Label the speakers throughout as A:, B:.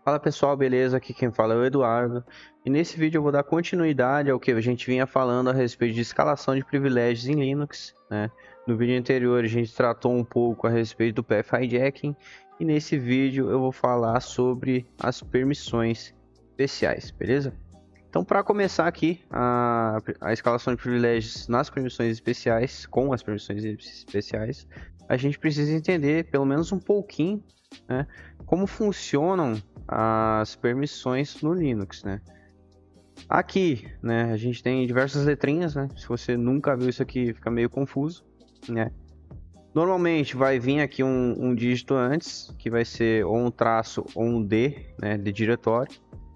A: Fala pessoal, beleza? Aqui quem fala é o Eduardo. E nesse vídeo eu vou dar continuidade ao que a gente vinha falando a respeito de escalação de privilégios em Linux, né? No vídeo anterior a gente tratou um pouco a respeito do path hijacking e nesse vídeo eu vou falar sobre as permissões especiais, beleza? Então, para começar aqui a escalação de privilégios nas permissões especiais, com as permissões especiais, a gente precisa entender pelo menos um pouquinho, né, como funcionam as permissões no Linux, né? Aqui, né, a gente tem diversas letrinhas, né? Se você nunca viu isso aqui, fica meio confuso, né? Normalmente vai vir aqui um dígito antes, que vai ser ou um traço ou um D, né, de diretório,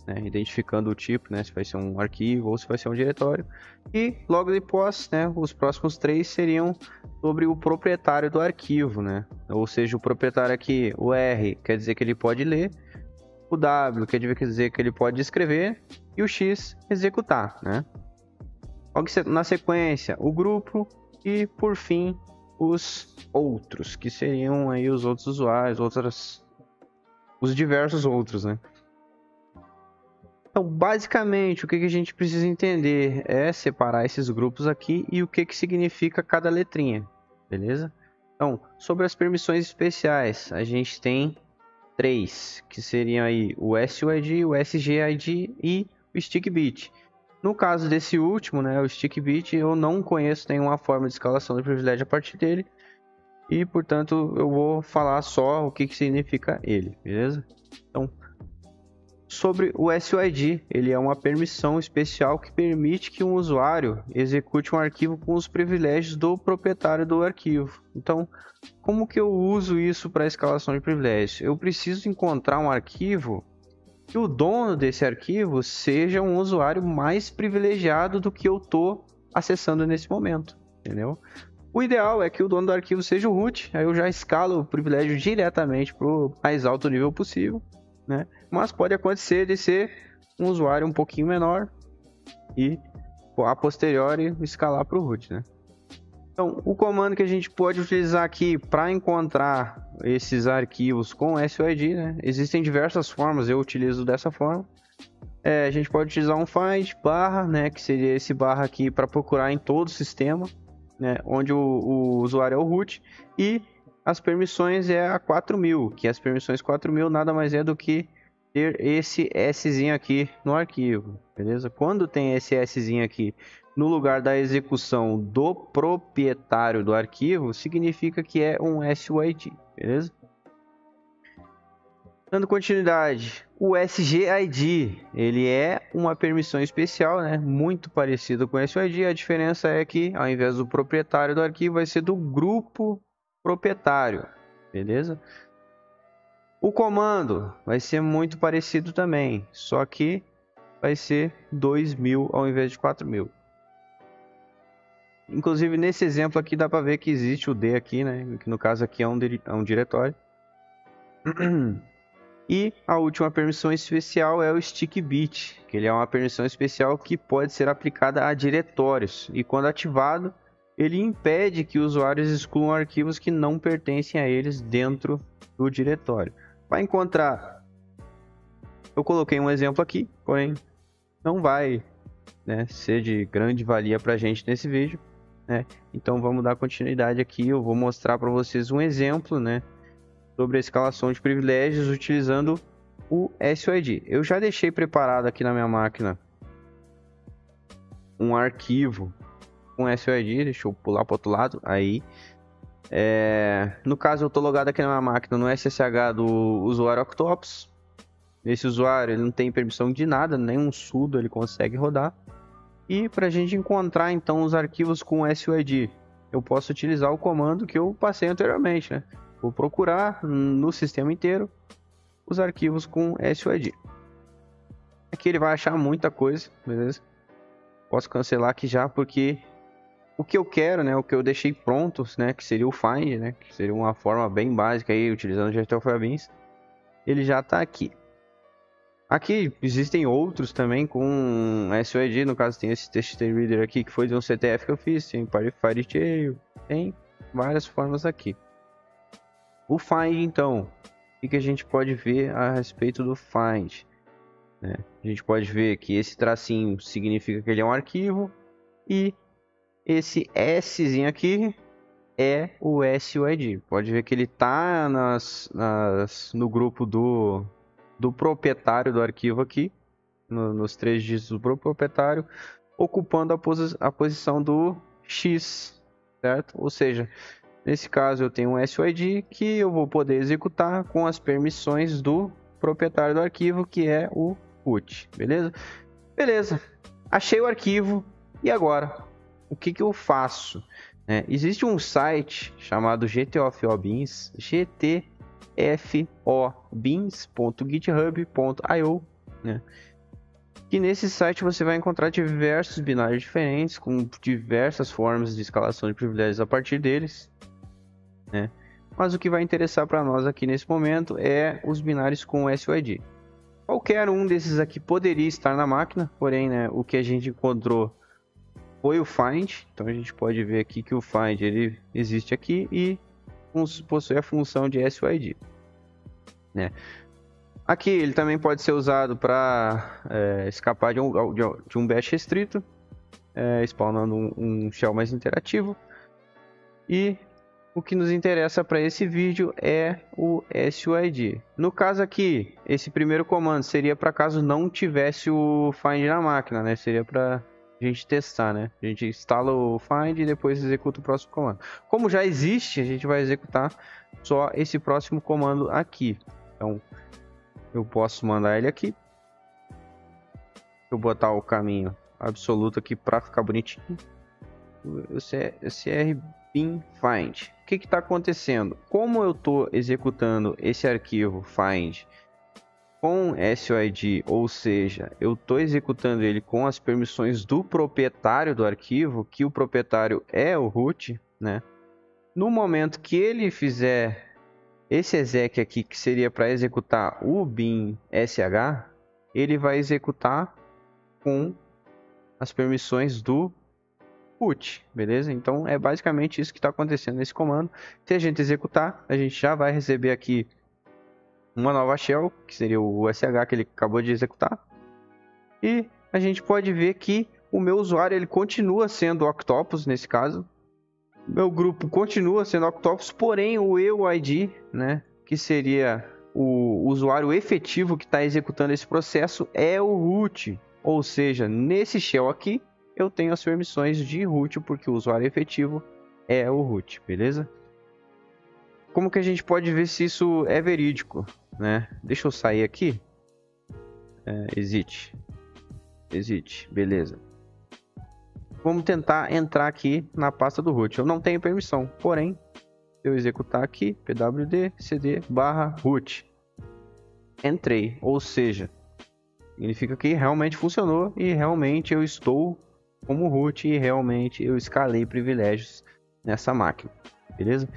A: né, identificando o tipo, né, se vai ser um arquivo ou se vai ser um diretório. E logo depois, né, os próximos três seriam sobre o proprietário do arquivo, né? Ou seja, o proprietário aqui, o R, quer dizer que ele pode ler, o W quer dizer que ele pode escrever e o X executar, né? Logo na sequência, o grupo e por fim os outros, que seriam aí os outros usuários, os diversos outros, né? Então, basicamente, o que a gente precisa entender é separar esses grupos aqui e o que significa cada letrinha, beleza? Então, sobre as permissões especiais, a gente tem três, que seriam aí o SUID, o SGID e o StickBit. No caso desse último, né, o StickBit, eu não conheço nenhuma forma de escalação de privilégio a partir dele e, portanto, eu vou falar só o que significa ele, beleza? Então, sobre o SUID, ele é uma permissão especial que permite que um usuário execute um arquivo com os privilégios do proprietário do arquivo. Então, como que eu uso isso para escalação de privilégios? Eu preciso encontrar um arquivo que o dono desse arquivo seja um usuário mais privilegiado do que eu estou acessando nesse momento, entendeu? O ideal é que o dono do arquivo seja o root, aí eu já escalo o privilégio diretamente para o mais alto nível possível, né? Mas pode acontecer de ser um usuário um pouquinho menor e a posteriori escalar para o root, né? Então, o comando que a gente pode utilizar aqui para encontrar esses arquivos com SUID, né? Existem diversas formas, eu utilizo dessa forma. A gente pode utilizar um find barra, né? Que seria esse barra aqui para procurar em todo o sistema, né? Onde o usuário é o root e as permissões é a 4000, que as permissões 4000 nada mais é do que ter esse Szinho aqui no arquivo, beleza? Quando tem esse Szinho aqui no lugar da execução do proprietário do arquivo, significa que é um SUID, beleza? Dando continuidade, o SGID, ele é uma permissão especial, né? Muito parecido com o SUID, a diferença é que ao invés do proprietário do arquivo, vai ser do grupo proprietário, beleza? O comando vai ser muito parecido também, só que vai ser 2000 ao invés de 4000. Inclusive nesse exemplo aqui dá para ver que existe o D aqui, né? Que no caso aqui é um diretório. E a última permissão especial é o StickBit, que ele é uma permissão especial que pode ser aplicada a diretórios. E quando ativado, ele impede que usuários excluam arquivos que não pertencem a eles dentro do diretório. Para encontrar, eu coloquei um exemplo aqui, porém não vai, né, ser de grande valia para a gente nesse vídeo, né? Então vamos dar continuidade aqui. Eu vou mostrar para vocês um exemplo, né, sobre a escalação de privilégios utilizando o SUID. Eu já deixei preparado aqui na minha máquina um arquivo com SUID. Deixa eu pular para o outro lado. Aí, no caso, eu estou logado aqui na minha máquina no SSH do usuário Octopus. Esse usuário ele não tem permissão de nada, nem um sudo ele consegue rodar. E para a gente encontrar então os arquivos com SUID, eu posso utilizar o comando que eu passei anteriormente, né? Vou procurar no sistema inteiro os arquivos com SUID. Aqui ele vai achar muita coisa, beleza? Posso cancelar aqui já, porque o que eu quero, né? O que eu deixei prontos, né? Que seria o find, né? Que seria uma forma bem básica aí, utilizando o GTFBins. Ele já está aqui. Aqui existem outros também com SUID, no caso tem esse TXT Reader aqui que foi de um CTF que eu fiz, tem Firetail, tem várias formas aqui. O find então, o que a gente pode ver a respeito do find, né? A gente pode ver que esse tracinho significa que ele é um arquivo e esse Szinho aqui é o SUID. Pode ver que ele está no grupo do proprietário do arquivo aqui, nos 3 dígitos do proprietário, ocupando a posição do X, certo? Ou seja, nesse caso eu tenho um SUID que eu vou poder executar com as permissões do proprietário do arquivo, que é o root, beleza? Beleza, achei o arquivo e agora, o que eu faço? Existe um site chamado GTFOBeans, gtfobins.github.io, né? Que nesse site você vai encontrar diversos binários diferentes, com diversas formas de escalação de privilégios a partir deles, né? Mas o que vai interessar para nós aqui nesse momento é os binários com SUID. Qualquer um desses aqui poderia estar na máquina, porém, né, o que a gente encontrou foi o find. Então a gente pode ver aqui que o find ele existe aqui e possui a função de SUID, né? Aqui ele também pode ser usado para escapar de um bash restrito, spawnando um shell mais interativo. E o que nos interessa para esse vídeo é o SUID. No caso aqui, esse primeiro comando seria para caso não tivesse o find na máquina, né? Seria para a gente testar, né? A gente instala o find e depois executa o próximo comando. Como já existe, a gente vai executar só esse próximo comando aqui. Então, eu posso mandar ele aqui. Eu botar o caminho absoluto aqui para ficar bonitinho. CR bin find. O que está acontecendo? Como eu estou executando esse arquivo find com SUID, ou seja, eu estou executando ele com as permissões do proprietário do arquivo, que o proprietário é o root, né? No momento que ele fizer esse exec aqui, que seria para executar o bin sh, ele vai executar com as permissões do root, beleza? Então é basicamente isso que está acontecendo nesse comando. Se a gente executar, a gente já vai receber aqui uma nova shell, que seria o sh que ele acabou de executar. E a gente pode ver que o meu usuário ele continua sendo Octopus nesse caso. Meu grupo continua sendo Octopus, porém o EUID, né, que seria o usuário efetivo que está executando esse processo, é o root. Ou seja, nesse shell aqui, eu tenho as permissões de root, porque o usuário efetivo é o root, beleza? Como que a gente pode ver se isso é verídico, né? Deixa eu sair aqui. Exit, beleza. Vamos tentar entrar aqui na pasta do root. Eu não tenho permissão, porém, se eu executar aqui, pwd cd /root, entrei, ou seja, significa que realmente funcionou e realmente eu estou como root e realmente eu escalei privilégios nessa máquina, beleza?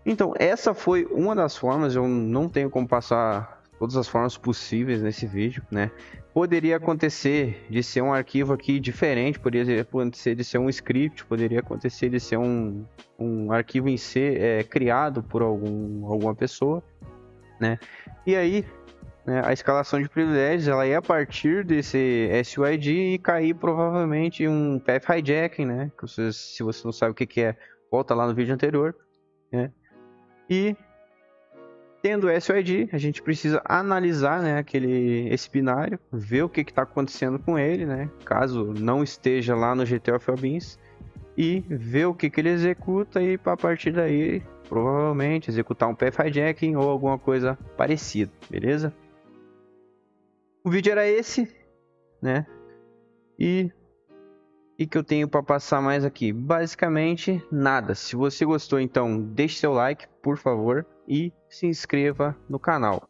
A: Então, essa foi uma das formas. Eu não tenho como passar todas as formas possíveis nesse vídeo, né? Poderia acontecer de ser um arquivo aqui diferente, poderia acontecer de ser um script, poderia acontecer de ser um arquivo em C criado por alguma pessoa, né? E aí, né, a escalação de privilégios ela ia a partir desse SUID e cair provavelmente um path hijacking, né? Se você não sabe o que é, volta lá no vídeo anterior, né? E tendo SUID, a gente precisa analisar, né, esse binário, ver o que está acontecendo com ele, né, caso não esteja lá no GTFOBeans, e ver o que ele executa e a partir daí, provavelmente, executar um path hijacking ou alguma coisa parecida, beleza? O vídeo era esse, né, e que eu tenho para passar mais aqui? Basicamente nada. Se você gostou, então deixe seu like, por favor, e se inscreva no canal.